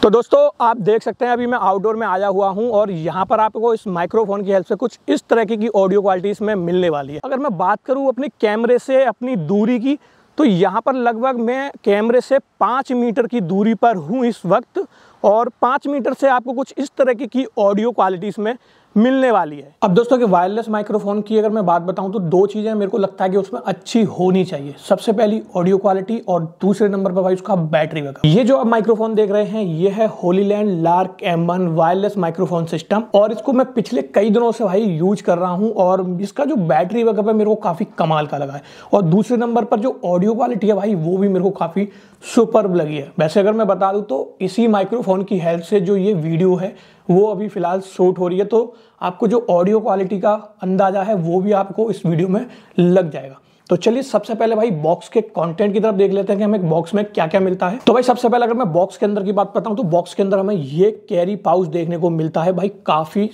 तो दोस्तों आप देख सकते हैं अभी मैं आउटडोर में आया हुआ हूं और यहां पर आपको इस माइक्रोफोन की हेल्प से कुछ इस तरह की ऑडियो क्वालिटी इसमें मिलने वाली है। अगर मैं बात करूं अपने कैमरे से अपनी दूरी की, तो यहां पर लगभग मैं कैमरे से 5 मीटर की दूरी पर हूं इस वक्त, और 5 मीटर से आपको कुछ इस तरह की ऑडियो क्वालिटी इसमें मिलने वाली है। अब दोस्तों कि वायरलेस माइक्रोफोन की अगर मैं बात बताऊं तो दो चीज़ें मेरे को लगता है कि उसमें अच्छी होनी चाहिए। सबसे पहली ऑडियो क्वालिटी, और दूसरे नंबर पर भाई उसका बैटरी बैकअप। ये जो आप माइक्रोफोन देख रहे हैं ये है Hollyland lark M1 wireless microphone system, और इसको मैं पिछले कई दिनों से भाई यूज कर रहा हूँ और इसका जो बैटरी बैकअप है मेरे को काफ़ी कमाल का लगा है। और दूसरे नंबर पर जो ऑडियो क्वालिटी है भाई वो भी मेरे को काफ़ी सुपर्ब लगी है। वैसे अगर मैं बता दूं तो इसी माइक्रोफोन की हेल्प से जो ये वीडियो है वो अभी फिलहाल शूट हो रही है, तो आपको जो ऑडियो क्वालिटी का अंदाजा है वो भी आपको इस वीडियो में लग जाएगा। तो चलिए सबसे पहले भाई बॉक्स के कंटेंट की तरफ देख लेते हैं कि हमें बॉक्स में क्या क्या मिलता है। तो भाई सबसे पहले अगर मैं बॉक्स के अंदर की बात बताऊं तो बॉक्स के अंदर हमें ये कैरी पाउच देखने को मिलता है। भाई काफी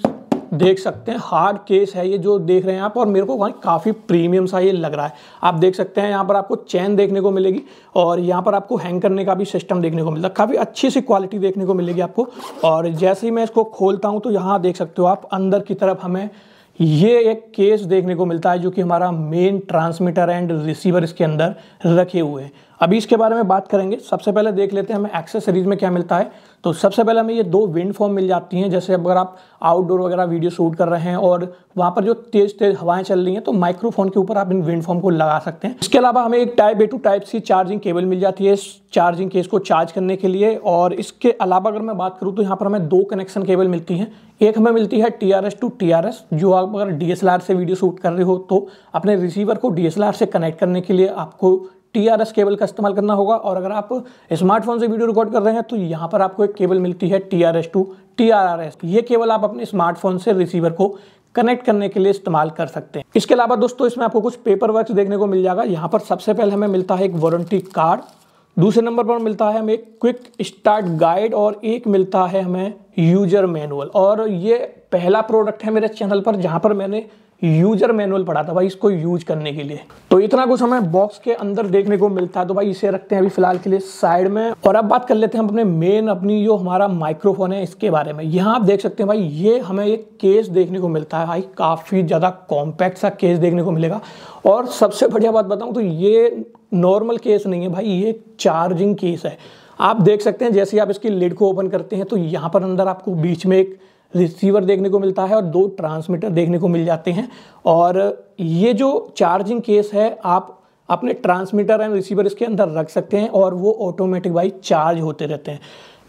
देख सकते हैं हार्ड केस है ये जो देख रहे हैं आप, और मेरे को भाई काफ़ी प्रीमियम सा ये लग रहा है। आप देख सकते हैं यहाँ पर आपको चैन देखने को मिलेगी और यहाँ पर आपको हैंग करने का भी सिस्टम देखने को मिलता है। काफ़ी अच्छी सी क्वालिटी देखने को मिलेगी आपको। और जैसे ही मैं इसको खोलता हूँ तो यहाँ देख सकते हो आप अंदर की तरफ हमें ये एक केस देखने को मिलता है जो कि हमारा मेन ट्रांसमीटर एंड रिसीवर इसके अंदर रखे हुए हैं। अभी इसके बारे में बात करेंगे। सबसे पहले देख लेते हैं हमें एक्सेसरीज में क्या मिलता है। तो सबसे पहले हमें ये 2 विंड फॉर्म मिल जाती हैं। जैसे अगर आप आउटडोर वगैरह वीडियो शूट कर रहे हैं और वहाँ पर जो तेज तेज हवाएं चल रही हैं तो माइक्रोफोन के ऊपर आप इन विंड फॉर्म को लगा सकते हैं। इसके अलावा हमें एक type A to type C charging cable मिल जाती है इस चार्जिंग केस को चार्ज करने के लिए। और इसके अलावा अगर मैं बात करूँ तो यहाँ पर हमें 2 कनेक्शन केबल मिलती हैं। एक हमें मिलती है TRS to TRS, जो आप अगर DSLR से वीडियो शूट कर रहे हो तो अपने रिसीवर को DSLR से कनेक्ट करने के लिए आपको TRS केबल का इस्तेमाल करना होगा। और अगर आप स्मार्टफोन से वीडियो रिकॉर्ड कर रहे हैं तो यहाँ पर आपको एक केबल मिलती है TRS to TRRS। ये केबल आप अपने स्मार्टफोन से रिसीवर को कनेक्ट करने के लिए इस्तेमाल कर सकते हैं। इसके अलावा दोस्तों इसमें आपको कुछ पेपर वर्क देखने को मिल जाएगा। यहाँ पर सबसे पहले हमें मिलता है एक वारंटी कार्ड, दूसरे नंबर पर मिलता है हमें एक क्विक स्टार्ट गाइड, और एक मिलता है हमें यूजर मैनुअल। और ये पहला प्रोडक्ट है मेरे चैनल पर जहाँ पर मैंने यूजर मैनुअल पढ़ा था भाई इसको यूज करने के लिए। तो इतना कुछ हमें बॉक्स के अंदर देखने को मिलता है। तो भाई इसे रखते हैं अभी फिलहाल के लिए साइड में, और अब बात कर लेते हैं हम अपनी जो हमारा माइक्रोफोन है इसके बारे में। यहाँ आप देख सकते हैं भाई ये हमें एक केस देखने को मिलता है। भाई काफ़ी ज़्यादा कॉम्पैक्ट सा केस देखने को मिलेगा। और सबसे बढ़िया बात बताऊँ तो ये नॉर्मल केस नहीं है भाई, ये चार्जिंग केस है। आप देख सकते हैं जैसे आप इसकी लिड को ओपन करते हैं तो यहाँ पर अंदर आपको बीच में एक रिसीवर देखने को मिलता है और 2 ट्रांसमीटर देखने को मिल जाते हैं। और ये जो चार्जिंग केस है आप अपने ट्रांसमीटर एंड रिसीवर इसके अंदर रख सकते हैं और वो ऑटोमेटिक भाई चार्ज होते रहते हैं।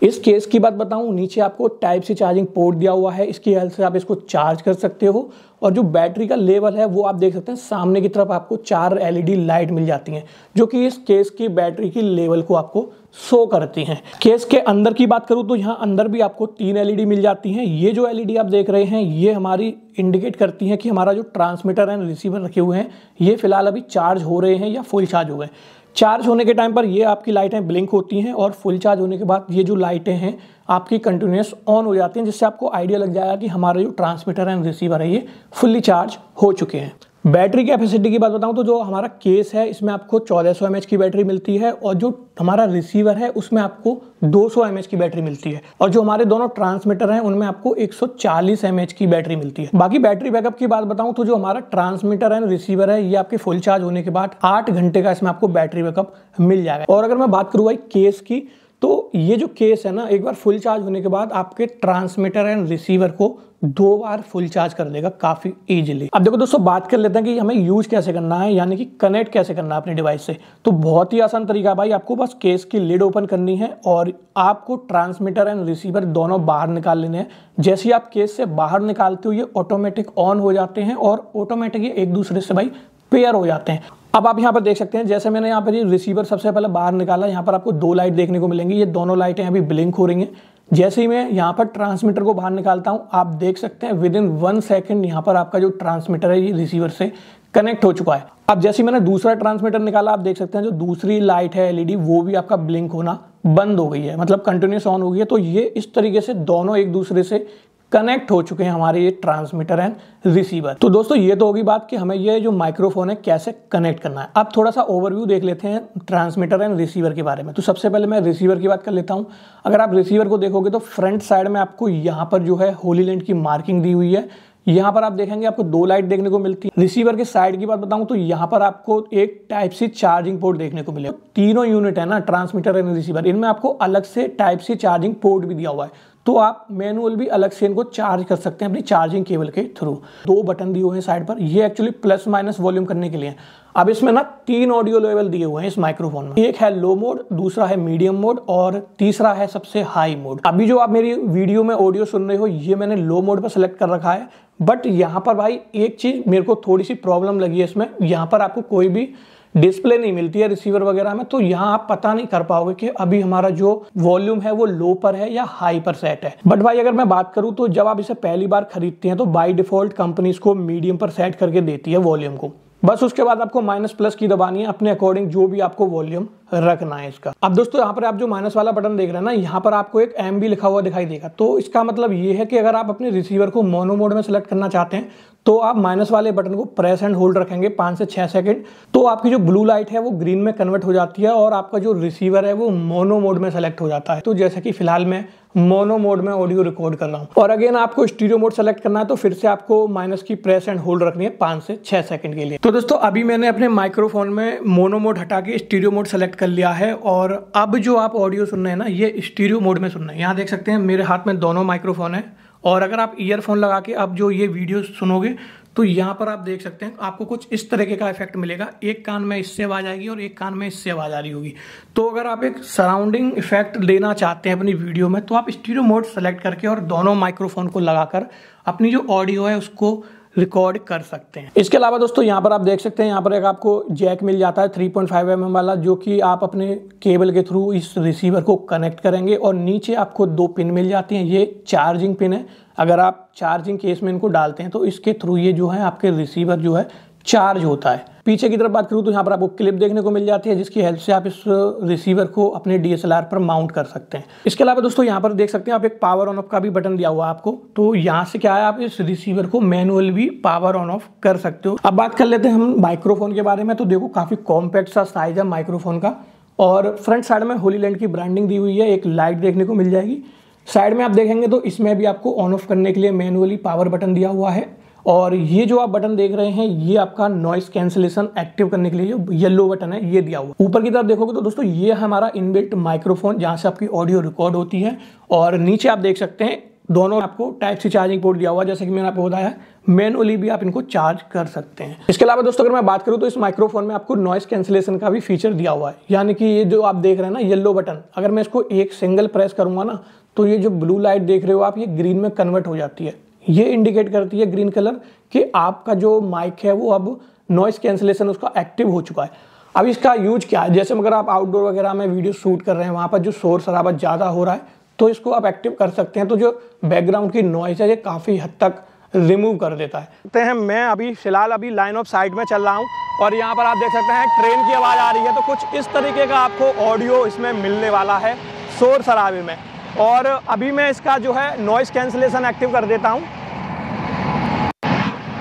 इस केस की बात बताऊं, नीचे आपको टाइप C चार्जिंग पोर्ट दिया हुआ है, इसकी हेल्प से आप इसको चार्ज कर सकते हो। और जो बैटरी का लेवल है वो आप देख सकते हैं सामने की तरफ आपको 4 LED लाइट मिल जाती हैं जो कि इस केस की बैटरी की लेवल को आपको शो करती हैं। केस के अंदर की बात करूं तो यहाँ अंदर भी आपको 3 LED मिल जाती हैं। ये जो LED आप देख रहे हैं ये हमारी इंडिकेट करती हैं कि हमारा जो ट्रांसमीटर एंड रिसीवर रखे हुए हैं ये फिलहाल अभी चार्ज हो रहे हैं या फुल चार्ज हो गए। चार्ज होने के टाइम पर ये आपकी लाइटें ब्लिंक होती हैं और फुल चार्ज होने के बाद ये जो लाइटें हैं आपकी कंटिन्यूस ऑन हो जाती हैं, जिससे आपको आइडिया लग जाएगा कि हमारा जो ट्रांसमीटर एंड रिसीवर है ये फुल्ली चार्ज हो चुके हैं। बैटरी कैपेसिटी की बात बताऊं तो जो हमारा केस है इसमें आपको 1400 mAh की बैटरी मिलती है, और जो हमारा रिसीवर है उसमें आपको 200 mAh की बैटरी मिलती है, और जो हमारे दोनों ट्रांसमीटर हैं उनमें आपको 140 mAh की बैटरी मिलती है। बाकी बैटरी बैकअप की बात बताऊं तो जो हमारा ट्रांसमीटर एंड रिसीवर है ये आपके फुल चार्ज होने के बाद 8 घंटे का इसमें आपको बैटरी बैकअप मिल जाएगा। और अगर मैं बात करूँ भाई केस की, तो ये जो केस है ना एक बार फुल चार्ज होने के बाद आपके ट्रांसमीटर एंड रिसीवर को 2 बार फुल चार्ज कर देगा काफी इजीली। अब देखो दोस्तों बात कर लेते हैं कि हमें यूज कैसे करना है, यानी कि कनेक्ट कैसे करना है अपने डिवाइस से। तो बहुत ही आसान तरीका है भाई, आपको बस केस की लिड ओपन करनी है और आपको ट्रांसमीटर एंड रिसीवर दोनों बाहर निकाल लेने हैं। जैसे ही आप केस से बाहर निकालते हो ये ऑटोमेटिक ऑन हो जाते हैं और ऑटोमेटिक ये एक दूसरे से भाई पेयर हो जाते हैं। अब आप यहाँ पर देख सकते हैं जैसे मैंने यहाँ पर ये रिसीवर सबसे पहले बाहर निकाला, यहाँ पर आपको 2 लाइट देखने को मिलेंगी। ये दोनों लाइटें अभी ब्लिंक हो रही हैं। जैसे ही मैं यहाँ पर ट्रांसमीटर को बाहर निकालता हूँ आप देख सकते हैं विद इन 1 सेकेंड यहाँ पर आपका जो ट्रांसमीटर है ये रिसीवर से कनेक्ट हो चुका है। अब जैसे मैंने दूसरा ट्रांसमीटर निकाला आप देख सकते हैं जो दूसरी लाइट है LED वो भी आपका ब्लिंक होना बंद हो गई है, मतलब कंटिन्यूस ऑन हो गई है। तो ये इस तरीके से दोनों एक दूसरे से कनेक्ट हो चुके हैं हमारे ये ट्रांसमीटर एंड रिसीवर। तो दोस्तों ये तो होगी बात कि हमें ये जो माइक्रोफोन है कैसे कनेक्ट करना है। अब थोड़ा सा ओवरव्यू देख लेते हैं ट्रांसमीटर एंड रिसीवर के बारे में। तो सबसे पहले मैं रिसीवर की बात कर लेता हूँ। अगर आप रिसीवर को देखोगे तो फ्रंट साइड में आपको यहाँ पर जो है होलीलैंड की मार्किंग दी हुई है। यहाँ पर आप देखेंगे आपको 2 लाइट देखने को मिलती है। रिसीवर के साइड की बात बताऊं तो यहाँ पर आपको एक टाइप सी चार्जिंग पोर्ट देखने को मिलेगा। तीनों यूनिट है ना, ट्रांसमीटर एंड रिसीवर, इनमें आपको अलग से टाइप सी चार्जिंग पोर्ट भी दिया हुआ है। तो आप मैनुअल भी अलग से इनको चार्ज कर सकते हैं अपनी चार्जिंग केबल के थ्रू। 2 बटन दिए हुए हैं साइड पर, ये एक्चुअली प्लस माइनस वॉल्यूम करने के लिए। अब इसमें ना 3 ऑडियो लेवल दिए हुए हैं इस माइक्रोफोन में। एक है लो मोड, दूसरा है मीडियम मोड और तीसरा है सबसे हाई मोड। अभी जो आप मेरी वीडियो में ऑडियो सुन रहे हो ये मैंने लो मोड पर सेलेक्ट कर रखा है। बट यहाँ पर भाई एक चीज मेरे को थोड़ी सी प्रॉब्लम लगी है इसमें, यहाँ पर आपको कोई भी डिस्प्ले नहीं मिलती है रिसीवर वगैरह में। तो यहाँ आप पता नहीं कर पाओगे कि अभी हमारा जो वॉल्यूम है वो लो पर है या हाई पर सेट है। बट भाई अगर मैं बात करूँ तो जब आप इसे पहली बार खरीदते हैं तो बाय डिफॉल्ट कंपनी इसको मीडियम पर सेट करके देती है वॉल्यूम को। बस उसके बाद आपको माइनस प्लस की दबानी है अपने अकॉर्डिंग, जो भी आपको वॉल्यूम रखना है इसका। अब दोस्तों यहाँ पर आप जो माइनस वाला बटन देख रहे हैं ना, यहाँ पर आपको एक एम भी लिखा हुआ दिखाई देगा। तो इसका मतलब ये है कि अगर आप अपने रिसीवर को मोनो मोड में सेलेक्ट करना चाहते हैं तो आप माइनस वाले बटन को प्रेस एंड होल्ड रखेंगे 5 से 6 सेकंड, तो आपकी जो ब्लू लाइट है वो ग्रीन में कन्वर्ट हो जाती है और आपका जो रिसीवर है वो मोनो मोड में सेलेक्ट हो जाता है। तो जैसे कि फिलहाल मैं मोनो मोड में ऑडियो रिकॉर्ड कर रहा हूँ। और अगेन आपको स्टीरियो मोड सेलेक्ट करना है तो फिर से आपको माइनस की प्रेस एंड होल्ड रखनी है 5 से 6 सेकंड के लिए। तो दोस्तों अभी मैंने अपने माइक्रोफोन में मोनो मोड हटा के स्टीरियो मोड सेलेक्ट कर लिया है और अब जो आप ऑडियो सुन रहे हैं ना ये स्टीरियो मोड में सुन रहे हैं। यहाँ देख सकते हैं मेरे हाथ में दोनों माइक्रोफोन है और अगर आप ईयरफोन लगा के अब जो ये वीडियो सुनोगे तो यहाँ पर आप देख सकते हैं आपको कुछ इस तरीके का इफेक्ट मिलेगा। एक कान में इससे आवाज आएगी और एक कान में इससे आवाज आ रही होगी। तो अगर आप एक सराउंडिंग इफेक्ट लेना चाहते हैं अपनी वीडियो में तो आप स्टीरियो मोड सेलेक्ट करके और दोनों माइक्रोफोन को लगाकर अपनी जो ऑडियो है उसको रिकॉर्ड कर सकते हैं। इसके अलावा दोस्तों यहाँ पर आप देख सकते हैं यहाँ पर एक आपको जैक मिल जाता है 3.5 mm वाला, जो कि आप अपने केबल के थ्रू इस रिसीवर को कनेक्ट करेंगे। और नीचे आपको 2 पिन मिल जाती हैं, ये चार्जिंग पिन है। अगर आप चार्जिंग केस में इनको डालते हैं तो इसके थ्रू ये जो है आपके रिसीवर जो है चार्ज होता है। पीछे की तरफ बात करूँ तो यहाँ पर आपको क्लिप देखने को मिल जाती है जिसकी हेल्प से आप इस रिसीवर को अपने DSLR पर माउंट कर सकते हैं। इसके अलावा दोस्तों यहाँ पर देख सकते हैं आप एक पावर ऑन ऑफ का भी बटन दिया हुआ है आपको। तो यहाँ से क्या है आप इस रिसीवर को मैनुअल भी पावर ऑन ऑफ कर सकते हो। अब बात कर लेते हैं हम माइक्रोफोन के बारे में। तो देखो काफी कॉम्पैक्ट सा साइज है माइक्रोफोन का और फ्रंट साइड में होलीलैंड की ब्रांडिंग दी हुई है। एक लाइट देखने को मिल जाएगी। साइड में आप देखेंगे तो इसमें भी आपको ऑन ऑफ करने के लिए मैनुअली पावर बटन दिया हुआ है। और ये जो आप बटन देख रहे हैं ये आपका नॉइस कैंसिलेशन एक्टिव करने के लिए जो येलो बटन है ये दिया हुआ। ऊपर की तरफ देखोगे तो दोस्तों ये हमारा इनबिल्ट माइक्रोफोन जहां से आपकी ऑडियो रिकॉर्ड होती है। और नीचे आप देख सकते हैं दोनों आपको टाइप सी चार्जिंग पोर्ट दिया हुआ है। जैसे कि मैंने आपको बताया मैनुअली भी आप इनको चार्ज कर सकते हैं। इसके अलावा दोस्तों अगर मैं बात करूं तो इस माइक्रोफोन में आपको नॉइस कैंसिलेशन का भी फीचर दिया हुआ है। यानी कि ये जो आप देख रहे हैं ना येलो बटन, अगर मैं इसको एक सिंगल प्रेस करूंगा ना तो ये जो ब्लू लाइट देख रहे हो आप ये ग्रीन में कन्वर्ट हो जाती है। ये इंडिकेट करती है ग्रीन कलर कि आपका जो माइक है वो अब नॉइस कैंसिलेशन उसका एक्टिव हो चुका है। अब इसका यूज क्या है, जैसे अगर आप आउटडोर वगैरह में वीडियो शूट कर रहे हैं वहां पर जो शोर शराबा ज़्यादा हो रहा है तो इसको आप एक्टिव कर सकते हैं। तो जो बैकग्राउंड की नॉइस है ये काफ़ी हद तक रिमूव कर देता है। मैं अभी फिलहाल लाइन ऑफ साइट में चल रहा हूँ और यहाँ पर आप देख सकते हैं ट्रेन की आवाज़ आ रही है। तो कुछ इस तरीके का आपको ऑडियो इसमें मिलने वाला है शोर शराबे में। और अभी मैं इसका जो है नॉइस कैंसिलेशन एक्टिव कर देता हूं।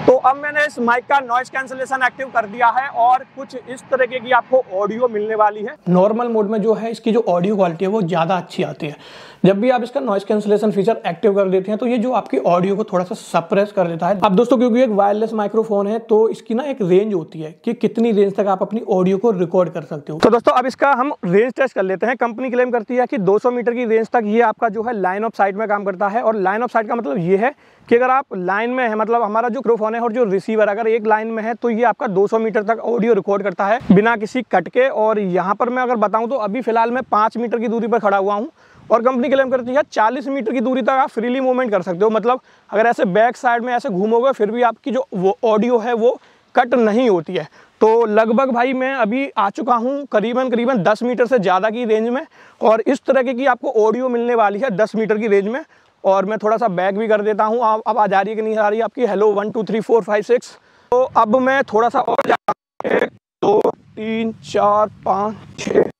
तो अब मैंने इस माइक का नॉइस कैंसिलेशन एक्टिव कर दिया है और कुछ इस तरीके की आपको ऑडियो मिलने वाली है। नॉर्मल मोड में जो है इसकी जो ऑडियो क्वालिटी है वो ज़्यादा अच्छी आती है। जब भी आप इसका नॉइस कैंसिलेशन फीचर एक्टिव कर देते हैं तो ये जो आपकी ऑडियो को थोड़ा सा सप्रेस कर देता है। अब दोस्तों क्योंकि एक वायरलेस माइक्रोफोन है तो इसकी ना एक रेंज होती है कि कितनी रेंज तक आप अपनी ऑडियो को रिकॉर्ड कर सकते हो। तो दोस्तों अब इसका हम रेंज टेस्ट कर लेते हैं। कंपनी क्लेम करती है कि 200 मीटर की रेंज तक ये आपका जो है लाइन ऑफ साइट में काम करता है। और लाइन ऑफ साइट का मतलब ये है कि अगर आप लाइन में है, मतलब हमारा जो माइक्रोफोन है और जो रिसीवर अगर एक लाइन में है तो ये आपका 200 मीटर तक ऑडियो रिकॉर्ड करता है बिना किसी कट के। और यहाँ पर मैं अगर बताऊँ तो अभी फिलहाल मैं 5 मीटर की दूरी पर खड़ा हुआ हूँ और कंपनी क्लेम करती है 40 मीटर की दूरी तक आप फ्रीली मूवमेंट कर सकते हो। मतलब अगर ऐसे बैक साइड में ऐसे घूमोगे फिर भी आपकी जो वो ऑडियो है वो कट नहीं होती है। तो लगभग भाई मैं अभी आ चुका हूँ करीबन 10 मीटर से ज़्यादा की रेंज में और इस तरह की आपको ऑडियो मिलने वाली है 10 मीटर की रेंज में। और मैं थोड़ा सा बैक भी कर देता हूँ। अब आ जा रही है कि नहीं आ रही है आपकी? हेलो 1 2 3 4 5 6। तो अब मैं थोड़ा सा और जाता हूँ 1 2 3 4 5 6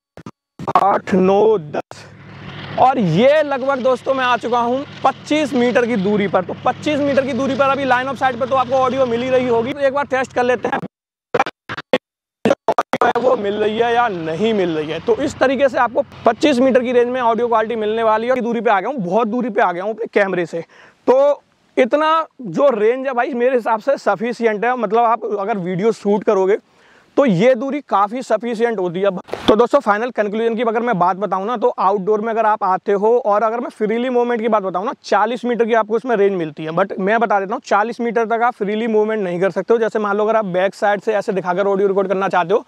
8 9 10। और ये लगभग दोस्तों मैं आ चुका हूँ 25 मीटर की दूरी पर। तो 25 मीटर की दूरी पर अभी लाइन ऑफ साइट पर तो आपको ऑडियो मिल ही रही होगी। तो एक बार टेस्ट कर लेते हैं वो मिल रही है या नहीं मिल रही है। तो इस तरीके से आपको 25 मीटर की रेंज में ऑडियो क्वालिटी मिलने वाली है। दूरी पे आ गया हूँ, बहुत दूरी पे आ गया हूँ अपने कैमरे से। तो इतना जो रेंज है भाई मेरे हिसाब से सफिशिएंट है। मतलब आप अगर वीडियो शूट करोगे तो ये दूरी काफ़ी सफिशिएंट होती है। तो दोस्तों फाइनल कंक्लूजन की अगर मैं बात बताऊं ना, तो आउटडोर में अगर आप आते हो और अगर मैं फ्रीली मूवमेंट की बात बताऊं ना, 40 मीटर की आपको इसमें रेंज मिलती है। बट मैं बता देता हूं 40 मीटर तक आप फ्रीली मूवमेंट नहीं कर सकते हो। जैसे मान लो अगर आप बैक साइड से ऐसे दिखाकर ऑडियो रिकॉर्ड करना चाहते हो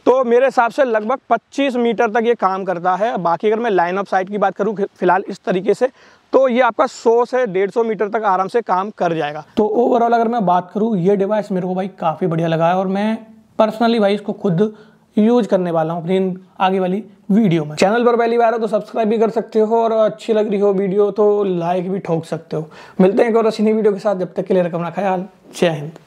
तो मेरे हिसाब से लगभग 25 मीटर तक ये काम करता है। बाकी अगर मैं लाइन ऑफ साइट की बात करूँ फिलहाल इस तरीके से, तो ये आपका 100 से 150 मीटर तक आराम से काम कर जाएगा। तो ओवरऑल अगर मैं बात करूँ, ये डिवाइस मेरे को भाई काफ़ी बढ़िया लगा है और मैं पर्सनली भाई इसको खुद यूज करने वाला हूँ अपनी आगे वाली वीडियो में। चैनल पर पहली बार हो तो सब्सक्राइब भी कर सकते हो और अच्छी लग रही हो वीडियो तो लाइक भी ठोक सकते हो। मिलते हैं एक और अच्छी वीडियो के साथ, जब तक के लिए रखना ख्याल। जय हिंद।